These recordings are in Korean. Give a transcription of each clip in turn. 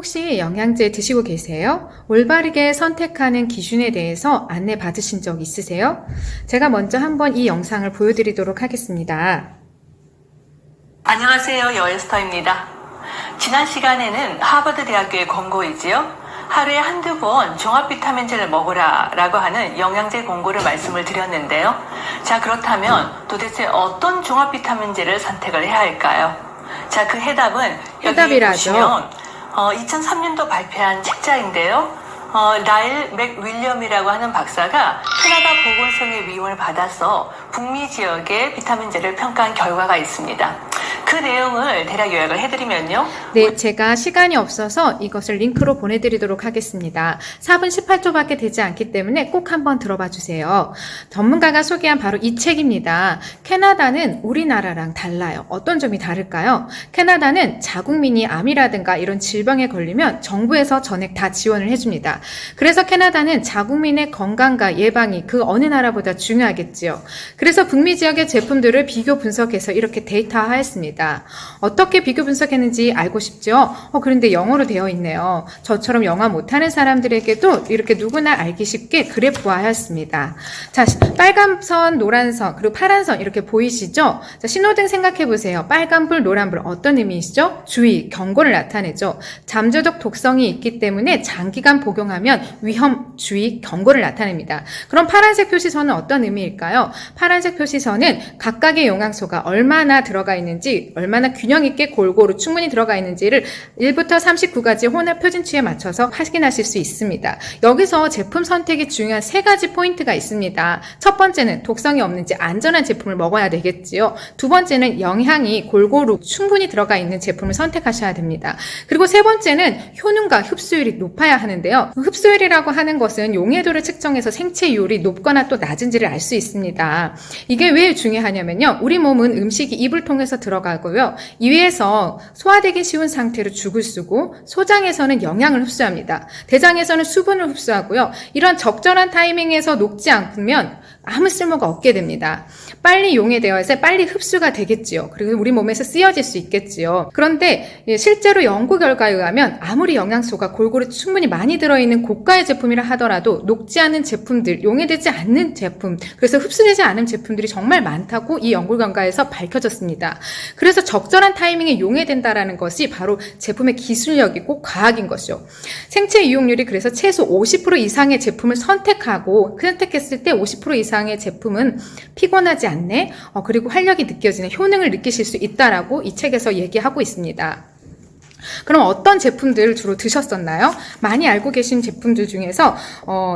혹시 영양제 드시고 계세요? 올바르게 선택하는 기준에 대해서 안내 받으신 적 있으세요? 제가 먼저 한번 이 영상을 보여드리도록 하겠습니다. 안녕하세요. 여에스터입니다. 지난 시간에는 하버드 대학교의 권고이지요. 하루에 한두 번 종합 비타민제를 먹으라 라고 하는 영양제 권고를 말씀을 드렸는데요. 자, 그렇다면 도대체 어떤 종합 비타민제를 선택을 해야 할까요? 자, 그 해답은 여기 보시면 2003년도 발표한 책자인데요. 라일 맥윌리엄이라고 하는 박사가 캐나다 보건성의 위임을 받아서 북미 지역의 비타민제를 평가한 결과가 있습니다. 그 내용을 대략 요약을 해드리면요. 네, 제가 시간이 없어서 이것을 링크로 보내드리도록 하겠습니다. 4분 18초밖에 되지 않기 때문에 꼭 한번 들어봐 주세요. 전문가가 소개한 바로 이 책입니다. 캐나다는 우리나라랑 달라요. 어떤 점이 다를까요? 캐나다는 자국민이 암이라든가 이런 질병에 걸리면 정부에서 전액 다 지원을 해줍니다. 그래서 캐나다는 자국민의 건강과 예방이 그 어느 나라보다 중요하겠지요. 그래서 북미 지역의 제품들을 비교 분석해서 이렇게 데이터화했습니다. 어떻게 비교 분석했는지 알고 싶죠? 그런데 영어로 되어 있네요. 저처럼 영어 못하는 사람들에게도 이렇게 누구나 알기 쉽게 그래프화하였습니다. 자, 빨간 선, 노란 선, 그리고 파란 선 이렇게 보이시죠? 자, 신호등 생각해 보세요. 빨간불, 노란불 어떤 의미이시죠? 주의, 경고를 나타내죠. 잠재적 독성이 있기 때문에 장기간 복용하면 위험, 주의, 경고를 나타냅니다. 그럼 파란색 표시선은 어떤 의미일까요? 파란색 표시선은 각각의 영양소가 얼마나 들어가 있는지, 얼마나 균형 있게 골고루 충분히 들어가 있는지를 1부터 39가지 혼합 표준치에 맞춰서 확인하실 수 있습니다. 여기서 제품 선택이 중요한 3가지 포인트가 있습니다. 첫 번째는 독성이 없는지 안전한 제품을 먹어야 되겠지요. 두 번째는 영양이 골고루 충분히 들어가 있는 제품을 선택하셔야 됩니다. 그리고 세 번째는 효능과 흡수율이 높아야 하는데요. 흡수율이라고 하는 것은 용해도를 측정해서 생체율이 높거나 또 낮은지를 알 수 있습니다. 이게 왜 중요하냐면요. 우리 몸은 음식이 입을 통해서 들어가고요. 이외에서 소화되기 쉬운 상태로 죽을 쓰고 소장에서는 영양을 흡수합니다. 대장에서는 수분을 흡수하고요. 이런 적절한 타이밍에서 녹지 않으면 아무 쓸모가 없게 됩니다. 빨리 용해되어서 빨리 흡수가 되겠지요. 그리고 우리 몸에서 쓰여질 수 있겠지요. 그런데 실제로 연구 결과에 의하면 아무리 영양소가 골고루 충분히 많이 들어있는 고가의 제품이라 하더라도 녹지 않은 제품들, 용해되지 않는 제품, 그래서 흡수되지 않은 제품들이 정말 많다고 이 연구 결과에서 밝혀졌습니다. 그래서 적절한 타이밍에 용해된다라는 것이 바로 제품의 기술력이고 과학인 것이죠. 생체 이용률이 그래서 최소 50% 이상의 제품을 선택했을 때 50% 이상의 제품은 피곤하지 않네, 그리고 활력이 느껴지는 효능을 느끼실 수 있다라고 이 책에서 얘기하고 있습니다. 그럼 어떤 제품들을 주로 드셨었나요? 많이 알고 계신 제품들 중에서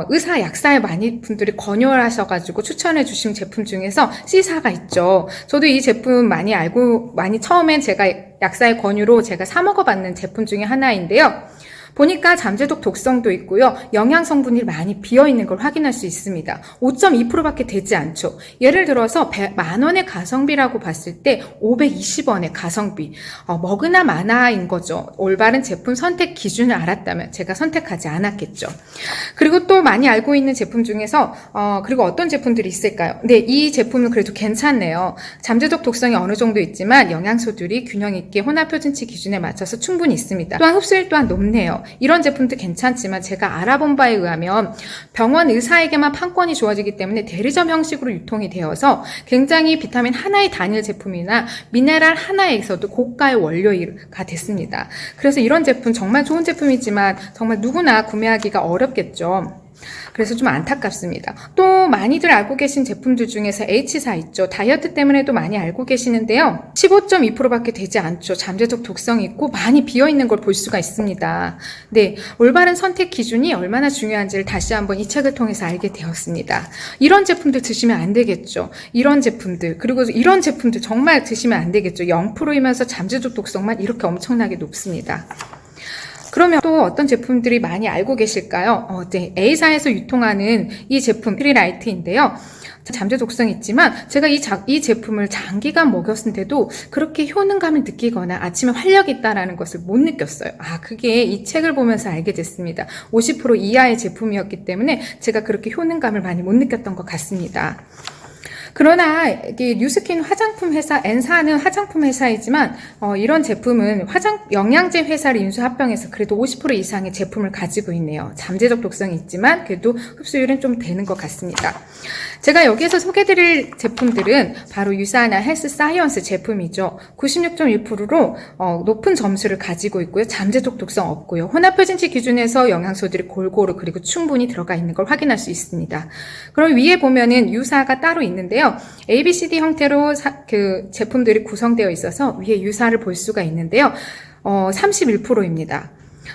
의사, 약사에 많이 분들이 권유를 하셔가지고 추천해 주신 제품 중에서 C사가 있죠. 저도 이 제품 많이 처음엔 제가 약사의 권유로 제가 사 먹어봤는 제품 중에 하나인데요. 보니까 잠재적 독성도 있고요. 영양 성분이 많이 비어있는 걸 확인할 수 있습니다. 5.2%밖에 되지 않죠. 예를 들어서 10,000원의 가성비라고 봤을 때 520원의 가성비. 먹으나 마나인 거죠. 올바른 제품 선택 기준을 알았다면 제가 선택하지 않았겠죠. 그리고 또 많이 알고 있는 제품 중에서 그리고 어떤 제품들이 있을까요? 네, 이 제품은 그래도 괜찮네요. 잠재적 독성이 어느 정도 있지만 영양소들이 균형 있게 혼합 표준치 기준에 맞춰서 충분히 있습니다. 또한 흡수율 또한 높네요. 이런 제품도 괜찮지만 제가 알아본 바에 의하면 병원 의사에게만 판권이 주어지기 때문에 대리점 형식으로 유통이 되어서 굉장히 비타민 하나의 단일 제품이나 미네랄 하나에서도 고가의 원료가 됐습니다. 그래서 이런 제품 정말 좋은 제품이지만 정말 누구나 구매하기가 어렵겠죠. 그래서 좀 안타깝습니다. 또 많이들 알고 계신 제품들 중에서 H사 있죠. 다이어트 때문에도 많이 알고 계시는데요. 15.2%밖에 되지 않죠. 잠재적 독성이 있고 많이 비어있는 걸 볼 수가 있습니다. 네, 올바른 선택 기준이 얼마나 중요한지를 다시 한번 이 책을 통해서 알게 되었습니다. 이런 제품들 드시면 안 되겠죠. 이런 제품들, 그리고 이런 제품들 정말 드시면 안 되겠죠. 0%이면서 잠재적 독성만 이렇게 엄청나게 높습니다. 그러면 또 어떤 제품들이 많이 알고 계실까요? 네, A사에서 유통하는 이 제품 프리라이트인데요. 잠재 독성이 있지만 제가 이 제품을 장기간 먹였는데도 그렇게 효능감을 느끼거나 아침에 활력이 있다라는 것을 못 느꼈어요. 그게 이 책을 보면서 알게 됐습니다. 50% 이하의 제품이었기 때문에 제가 그렇게 효능감을 많이 못 느꼈던 것 같습니다. 그러나 이게 뉴스킨 화장품 회사 N사는 화장품 회사이지만 이런 제품은 영양제 회사를 인수합병해서 그래도 50% 이상의 제품을 가지고 있네요. 잠재적 독성이 있지만 그래도 흡수율은 좀 되는 것 같습니다. 제가 여기에서 소개드릴 제품들은 바로 유사나 헬스 사이언스 제품이죠. 96.1%로 높은 점수를 가지고 있고요. 잠재적 독성 없고요. 혼합 표준치 기준에서 영양소들이 골고루 그리고 충분히 들어가 있는 걸 확인할 수 있습니다. 그럼 위에 보면은 유사가 따로 있는데요. ABCD 형태로 그 제품들이 구성되어 있어서 위에 유사를 볼 수가 있는데요. 31%입니다.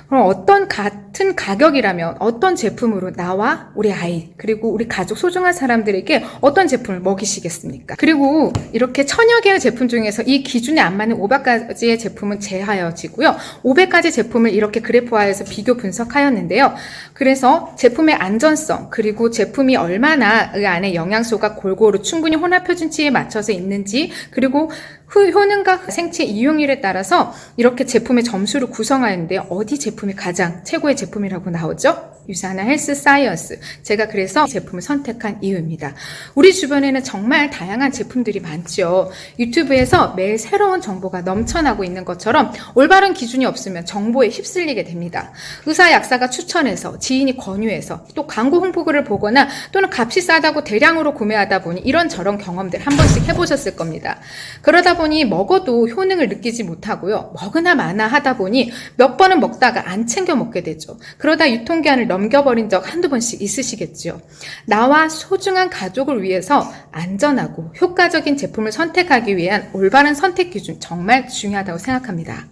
그럼 어떤 같은 가격이라면 어떤 제품으로 나와 우리 아이 그리고 우리 가족 소중한 사람들에게 어떤 제품을 먹이시겠습니까? 그리고 이렇게 천여 개의 제품 중에서 이 기준에 안 맞는 500가지의 제품은 제하여지고요. 500가지 제품을 이렇게 그래프화해서 비교 분석하였는데요. 그래서 제품의 안전성 그리고 제품이 얼마나 그 안에 영양소가 골고루 충분히 혼합 표준치에 맞춰서 있는지 그리고 효능과 생체 이용률에 따라서 이렇게 제품의 점수를 구성하는데 어디 제품이 가장 최고의 제품이라고 나오죠? 유사나 헬스 사이언스. 제가 그래서 이 제품을 선택한 이유입니다. 우리 주변에는 정말 다양한 제품들이 많죠. 유튜브에서 매일 새로운 정보가 넘쳐나고 있는 것처럼 올바른 기준이 없으면 정보에 휩쓸리게 됩니다. 의사 약사가 추천해서 지인이 권유해서 또 광고 홍보글을 보거나 또는 값이 싸다고 대량으로 구매하다 보니 이런저런 경험들 한 번씩 해보셨을 겁니다. 그러다 보니 먹어도 효능을 느끼지 못하고요. 먹으나 마나 하다 보니 몇 번은 먹다가 안 챙겨 먹게 되죠. 그러다 유통기한을 넘겨버린 적 한두 번씩 있으시겠죠. 나와 소중한 가족을 위해서 안전하고 효과적인 제품을 선택하기 위한 올바른 선택 기준 정말 중요하다고 생각합니다.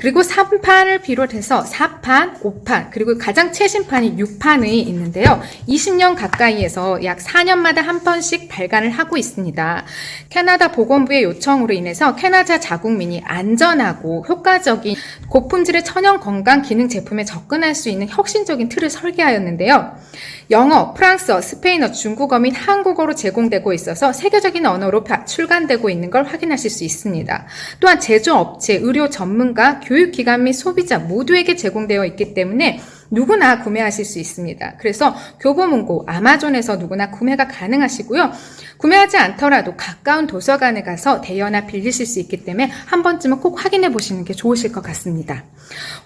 그리고 3판을 비롯해서 4판, 5판, 그리고 가장 최신판이 6판이 있는데요. 20년 가까이에서 약 4년마다 한 번씩 발간을 하고 있습니다. 캐나다 보건부의 요청으로 인해서 캐나다 자국민이 안전하고 효과적인 고품질의 천연 건강 기능 제품에 접근할 수 있는 혁신적인 틀을 설계하였는데요. 영어, 프랑스어, 스페인어, 중국어 및 한국어로 제공되고 있어서 세계적인 언어로 출간되고 있는 걸 확인하실 수 있습니다. 또한 제조업체, 의료 전문가, 교육기관 및 소비자 모두에게 제공되어 있기 때문에 누구나 구매하실 수 있습니다. 그래서 교보문고, 아마존에서 누구나 구매가 가능하시고요. 구매하지 않더라도 가까운 도서관에 가서 대여나 빌리실 수 있기 때문에 한 번쯤은 꼭 확인해 보시는 게 좋으실 것 같습니다.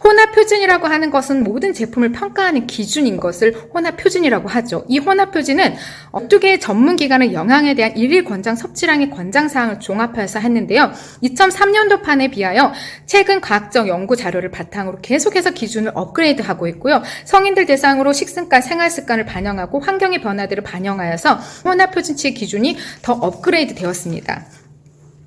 혼합 표준이라고 하는 것은 모든 제품을 평가하는 기준인 것을 혼합 표준이라고 하죠. 이 혼합 표준은 12개의 전문기관의 영양에 대한 일일 권장 섭취량의 권장사항을 종합해서 했는데요. 2003년도 판에 비하여 최근 과학적 연구 자료를 바탕으로 계속해서 기준을 업그레이드하고 있고요. 성인들 대상으로 식습관, 생활습관을 반영하고 환경의 변화들을 반영하여서 혼합 표준치의 기준이 더 업그레이드 되었습니다.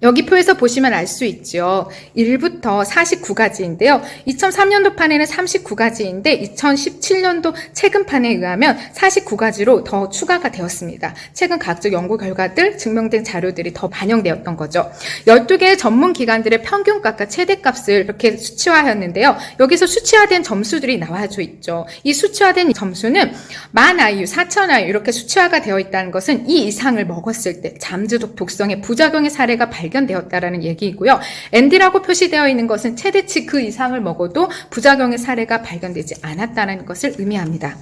여기 표에서 보시면 알 수 있죠. 1부터 49가지인데요. 2003년도 판에는 39가지인데 2017년도 최근 판에 의하면 49가지로 더 추가가 되었습니다. 최근 각종 연구 결과들, 증명된 자료들이 더 반영되었던 거죠. 12개의 전문기관들의 평균값과 최대값을 이렇게 수치화하였는데요. 여기서 수치화된 점수들이 나와져 있죠. 이 수치화된 점수는 만 IU, 4000 IU 이렇게 수치화가 되어 있다는 것은 이 이상을 먹었을 때 잠재적 독성의 부작용의 사례가 발견되었다라는 얘기이고요. ND라고 표시되어 있는 것은 최대치 그 이상을 먹어도 부작용의 사례가 발견되지 않았다는 것을 의미합니다.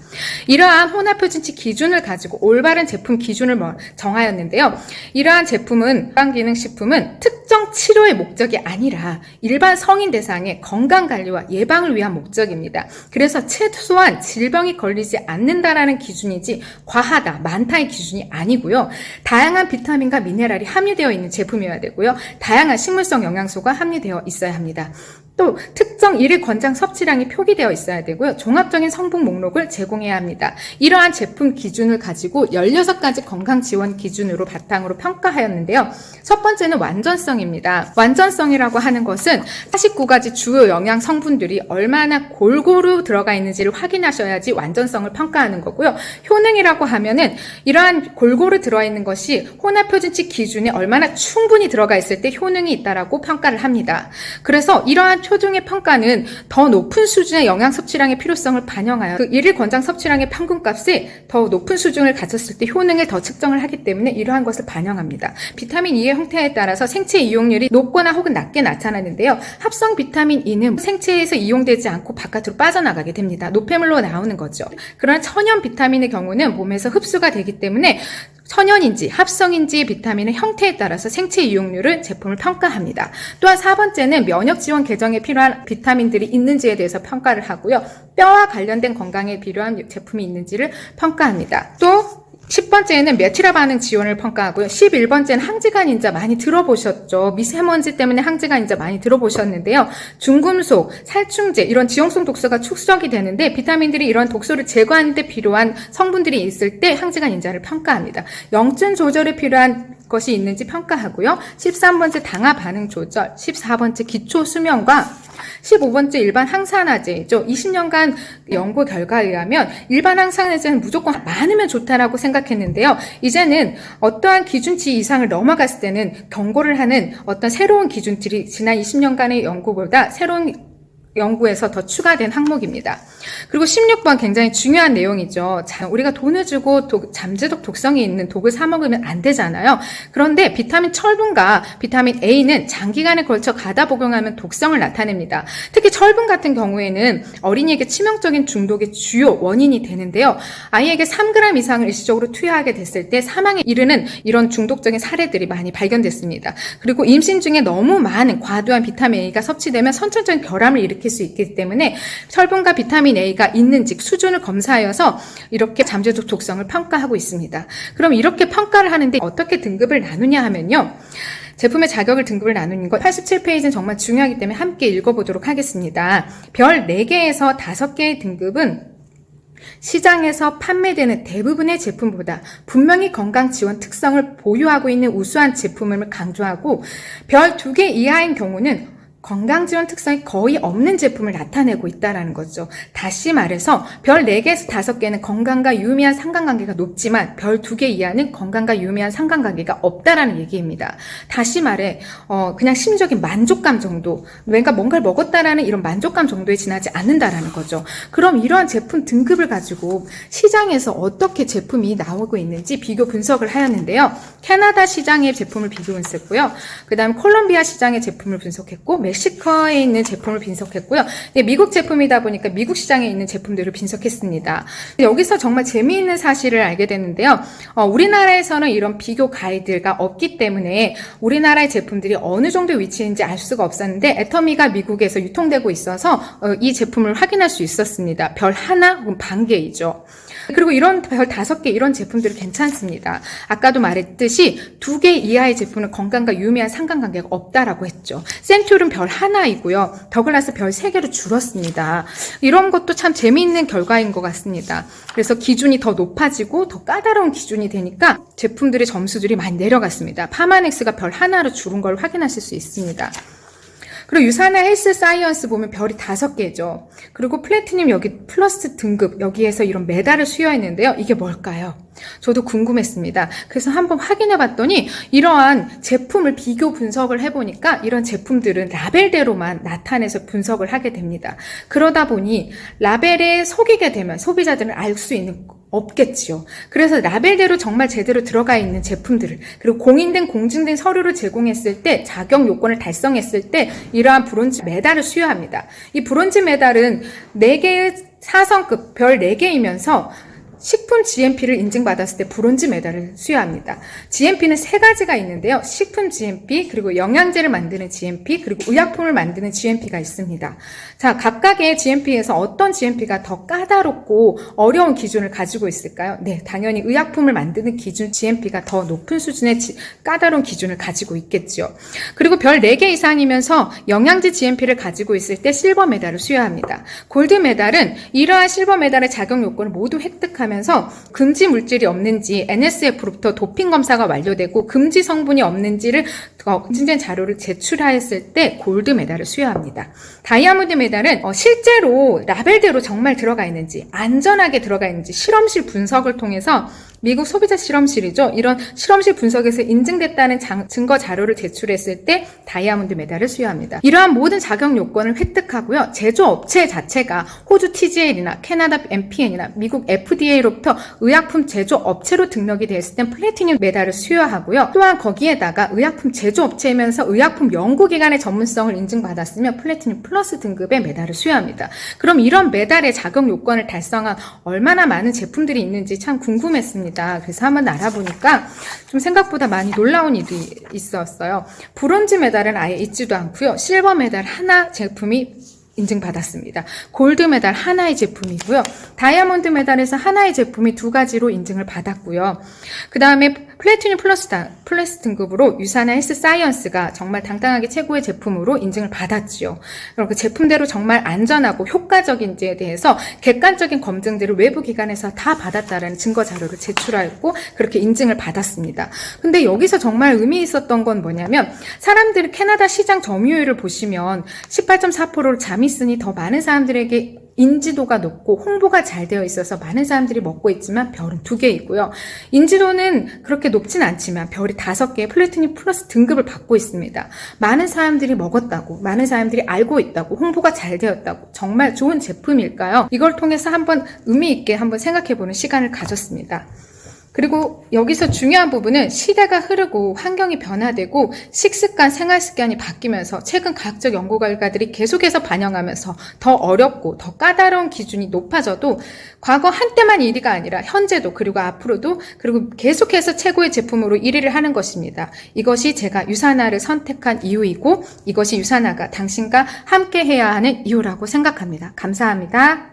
이러한 혼합 표준치 기준을 가지고 올바른 제품 기준을 정하였는데요. 이러한 제품은 건강기능식품은 특정 치료의 목적이 아니라 일반 성인 대상의 건강관리와 예방을 위한 목적입니다. 그래서 최소한 질병이 걸리지 않는다라는 기준이지 과하다, 많다의 기준이 아니고요. 다양한 비타민과 미네랄이 함유되어 있는 제품이어야 되고요. 다양한 식물성 영양소가 함유되어 있어야 합니다. 또 특정 일일 권장 섭취량이 표기되어 있어야 되고요. 종합적인 성분 목록을 제공해야 합니다. 이러한 제품 기준을 가지고 16가지 건강 지원 기준으로 바탕으로 평가하였는데요. 첫 번째는 완전성입니다. 완전성이라고 하는 것은 49가지 주요 영양 성분들이 얼마나 골고루 들어가 있는지를 확인하셔야지 완전성을 평가하는 거고요. 효능이라고 하면은 이러한 골고루 들어가 있는 것이 혼합 표준치 기준에 얼마나 충분히 들어가 있을 때 효능이 있다라고 평가를 합니다. 그래서 이러한 표준의 평가는 더 높은 수준의 영양 섭취량의 필요성을 반영하여 그 일일 권장 섭취량의 평균값이 더 높은 수준을 가졌을 때 효능을 더 측정을 하기 때문에 이러한 것을 반영합니다. 비타민 E의 형태에 따라서 생체 이용률이 높거나 혹은 낮게 나타나는데요. 합성 비타민 E는 생체에서 이용되지 않고 바깥으로 빠져나가게 됩니다. 노폐물로 나오는 거죠. 그러나 천연 비타민의 경우는 몸에서 흡수가 되기 때문에 천연인지 합성인지 비타민의 형태에 따라서 생체 이용률을 제품을 평가합니다. 또한 4번째는 면역 지원 개정에 필요한 비타민들이 있는지에 대해서 평가를 하고요. 뼈와 관련된 건강에 필요한 제품이 있는지를 평가합니다. 또 10번째는 메티라 반응 지원을 평가하고요. 11번째는 항지간 인자 많이 들어보셨죠? 미세먼지 때문에 항지간 인자 많이 들어보셨는데요. 중금속, 살충제 이런 지용성 독소가 축적이 되는데 비타민들이 이런 독소를 제거하는 데 필요한 성분들이 있을 때 항지간 인자를 평가합니다. 영증 조절에 필요한 것이 있는지 평가하고요. 13번째 당화 반응 조절, 14번째 기초 수면과 15번째 일반 항산화제죠. 20년간 연구 결과에 의하면 일반 항산화제는 무조건 많으면 좋다라고 생각했는데요. 이제는 어떠한 기준치 이상을 넘어갔을 때는 경고를 하는 어떤 새로운 기준들이 지난 20년간의 연구보다 새로운 연구에서 더 추가된 항목입니다. 그리고 16번 굉장히 중요한 내용이죠. 자, 우리가 돈을 주고 잠재적 독성이 있는 독을 사 먹으면 안 되잖아요. 그런데 비타민 철분과 비타민 A는 장기간에 걸쳐 가다 복용하면 독성을 나타냅니다. 특히 철분 같은 경우에는 어린이에게 치명적인 중독의 주요 원인이 되는데요. 아이에게 3g 이상을 일시적으로 투여하게 됐을 때 사망에 이르는 이런 중독적인 사례들이 많이 발견됐습니다. 그리고 임신 중에 너무 많은 과도한 비타민 A가 섭취되면 선천적인 결함을 일으킬 수 있기 때문에 철분과 비타민 A가 있는지 수준을 검사하여서 이렇게 잠재적 독성을 평가하고 있습니다. 그럼 이렇게 평가를 하는데 어떻게 등급을 나누냐 하면요. 제품의 자격을 등급을 나누는 것 87페이지는 정말 중요하기 때문에 함께 읽어보도록 하겠습니다. 별 4개에서 5개의 등급은 시장에서 판매되는 대부분의 제품보다 분명히 건강 지원 특성을 보유하고 있는 우수한 제품을 강조하고 별 2개 이하인 경우는 건강 지원 특성이 거의 없는 제품을 나타내고 있다는 거죠. 다시 말해서 별 4개에서 5개는 건강과 유의미한 상관관계가 높지만 별 2개 이하는 건강과 유의미한 상관관계가 없다라는 얘기입니다. 다시 말해 그냥 심적인 만족감 정도, 뭔가를 먹었다라는 이런 만족감 정도에 지나지 않는다라는 거죠. 그럼 이러한 제품 등급을 가지고 시장에서 어떻게 제품이 나오고 있는지 비교 분석을 하였는데요. 캐나다 시장의 제품을 비교 분석했고요. 그 다음에 콜롬비아 시장의 제품을 분석했고 멕시코에 있는 제품을 분석했고요. 미국 제품이다 보니까 미국 시장에 있는 제품들을 분석했습니다. 여기서 정말 재미있는 사실을 알게 됐는데요. 우리나라에서는 이런 비교 가이드가 없기 때문에 우리나라의 제품들이 어느 정도 위치인지 알 수가 없었는데 애터미가 미국에서 유통되고 있어서 이 제품을 확인할 수 있었습니다. 별 하나 혹은 반 개이죠. 그리고 이런 별 5개 이런 제품들이 괜찮습니다. 아까도 말했듯이 2개 이하의 제품은 건강과 유의미한 상관관계가 없다라고 했죠. 센츄른 별 하나이고요. 더글라스 별 3개로 줄었습니다. 이런 것도 참 재미있는 결과인 것 같습니다. 그래서 기준이 더 높아지고 더 까다로운 기준이 되니까 제품들의 점수들이 많이 내려갔습니다. 파마넥스가 별 하나로 줄은 걸 확인하실 수 있습니다. 그리고 유산의 헬스 사이언스 보면 별이 5개죠. 그리고 플래티늄 여기 플러스 등급 여기에서 이런 메달을 수여했는데요. 이게 뭘까요? 저도 궁금했습니다. 그래서 한번 확인해 봤더니 이러한 제품을 비교 분석을 해보니까 이런 제품들은 라벨대로만 나타내서 분석을 하게 됩니다. 그러다 보니 라벨에 속이게 되면 소비자들은 알 수 있는 없겠지요. 그래서 라벨대로 정말 제대로 들어가 있는 제품들을 그리고 공인된 공증된 서류를 제공했을 때 자격 요건을 달성했을 때 이러한 브론즈 메달을 수여합니다. 이 브론즈 메달은 4개의 4성급 별 4개이면서 식품 GMP를 인증받았을 때 브론즈 메달을 수여합니다. GMP는 3가지가 있는데요. 식품 GMP, 그리고 영양제를 만드는 GMP, 그리고 의약품을 만드는 GMP가 있습니다. 자, 각각의 GMP에서 어떤 GMP가 더 까다롭고 어려운 기준을 가지고 있을까요? 네, 당연히 의약품을 만드는 기준 GMP가 더 높은 수준의 까다로운 기준을 가지고 있겠죠. 그리고 별 4개 이상이면서 영양제 GMP를 가지고 있을 때 실버 메달을 수여합니다. 골드 메달은 이러한 실버 메달의 자격 요건을 모두 획득하면 금지 물질이 없는지 NSF로부터 도핑 검사가 완료되고 금지 성분이 없는지를 검증된 자료를 제출하였을 때 골드 메달을 수여합니다. 다이아몬드 메달은 실제로 라벨대로 정말 들어가 있는지 안전하게 들어가 있는지 실험실 분석을 통해서 미국 소비자 실험실이죠. 이런 실험실 분석에서 인증됐다는 증거 자료를 제출했을 때 다이아몬드 메달을 수여합니다. 이러한 모든 자격 요건을 획득하고요. 제조업체 자체가 호주 TGL이나 캐나다 MPN이나 미국 FDA로부터 의약품 제조업체로 등록이 되었을 땐 플래티늄 메달을 수여하고요. 또한 거기에다가 의약품 제조업체이면서 의약품 연구기관의 전문성을 인증받았으면 플래티늄 플러스 등급의 메달을 수여합니다. 그럼 이런 메달의 자격 요건을 달성한 얼마나 많은 제품들이 있는지 참 궁금했습니다. 있습니다. 그래서 한번 알아보니까 좀 생각보다 많이 놀라운 일이 있었어요. 브론즈 메달은 아예 있지도 않고요. 실버 메달 하나 제품이 인증받았습니다. 골드 메달 하나의 제품이고요. 다이아몬드 메달에서 하나의 제품이 2가지로 인증을 받았고요. 그 다음에 플래티늄 플러스 등급으로 유사나 헬스 사이언스가 정말 당당하게 최고의 제품으로 인증을 받았지요. 그리고 그 제품대로 정말 안전하고 효과적인지에 대해서 객관적인 검증들을 외부 기관에서 다 받았다라는 증거 자료를 제출하였고 그렇게 인증을 받았습니다. 근데 여기서 정말 의미 있었던 건 뭐냐면 사람들이 캐나다 시장 점유율을 보시면 18.4%를 잠이 있으니 더 많은 사람들에게 인지도가 높고 홍보가 잘 되어 있어서 많은 사람들이 먹고 있지만 별은 2개이고요. 인지도는 그렇게 높진 않지만 별이 5개의 플래티늄 플러스 등급을 받고 있습니다. 많은 사람들이 먹었다고, 많은 사람들이 알고 있다고, 홍보가 잘 되었다고 정말 좋은 제품일까요? 이걸 통해서 한번 의미 있게 한번 생각해보는 시간을 가졌습니다. 그리고 여기서 중요한 부분은 시대가 흐르고 환경이 변화되고 식습관, 생활습관이 바뀌면서 최근 과학적 연구 결과들이 계속해서 반영하면서 더 어렵고 더 까다로운 기준이 높아져도 과거 한때만 1위가 아니라 현재도 그리고 앞으로도 그리고 계속해서 최고의 제품으로 1위를 하는 것입니다. 이것이 제가 유사나를 선택한 이유이고 이것이 유사나가 당신과 함께 해야 하는 이유라고 생각합니다. 감사합니다.